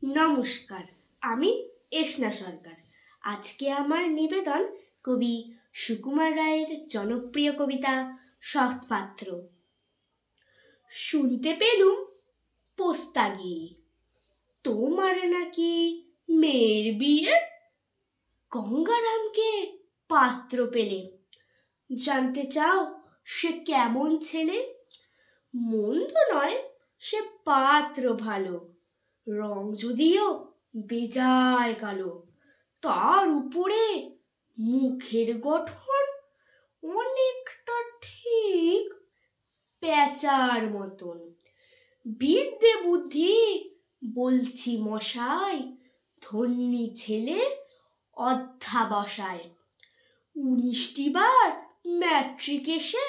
নমস্কার, আমি এসনা সরকার। আজকে আমার নিবেদন কবি সুকুমার রায়ের জনপ্রিয় কবিতা সৎপাত্র। শুনতে পেলুম পোস্তা গিয়ে তোমার নাকি মেয়ের বিয়ে, গঙ্গারামকে পাত্র পেলে। জানতে চাও সে কেমন ছেলে? মন্দ নয়, সে পাত্র ভালো, রং যদিও বেজায় কালো। তার উপরে মুখের গঠন অনেকটা ঠিক পেঁচার মতন। বিদ্যে বুদ্ধি বলছি মশাই, ধন্যী ছেলে অধ্যাবসায়। 19টি বার ম্যাট্রিক এসে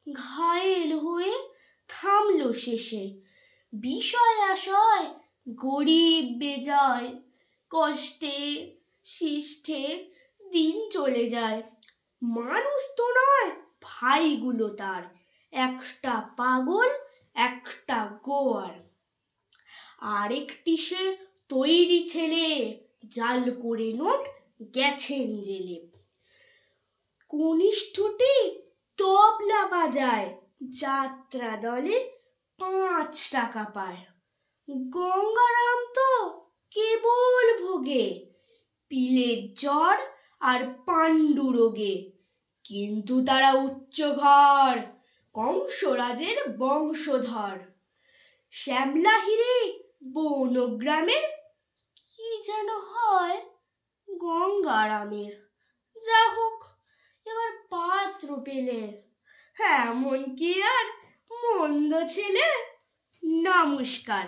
ঘায়েল হয়ে থামলো শেষে। বিষয় আশয় গরিব বেজায়, কষ্টে শিষ্টে দিন চলে যায়। মানুষ তো নয় ভাইগুলো তার, একটা পাগল একটা গোয়ার। আরেকটি সে তৈরি ছেলে, জাল করে নোট গেছেন জেলে। কনিষ্ঠটি তবলা বাজায়, যাত্রা দলে 5 টাকা পায়। গঙ্গারাম তো কেবল ভোগে পিলের জ্বর আর পাণ্ডু রোগে। কিন্তু তারা উচ্চ ঘর, কংসরাজের বংশধর। শ্যামলাহিরি বনগ্রামে কি যেন হয় গঙ্গারামের। যা হোক, এবার পাত্র পেলে, এমন কি আর মন্দ ছেলে। নমস্কার।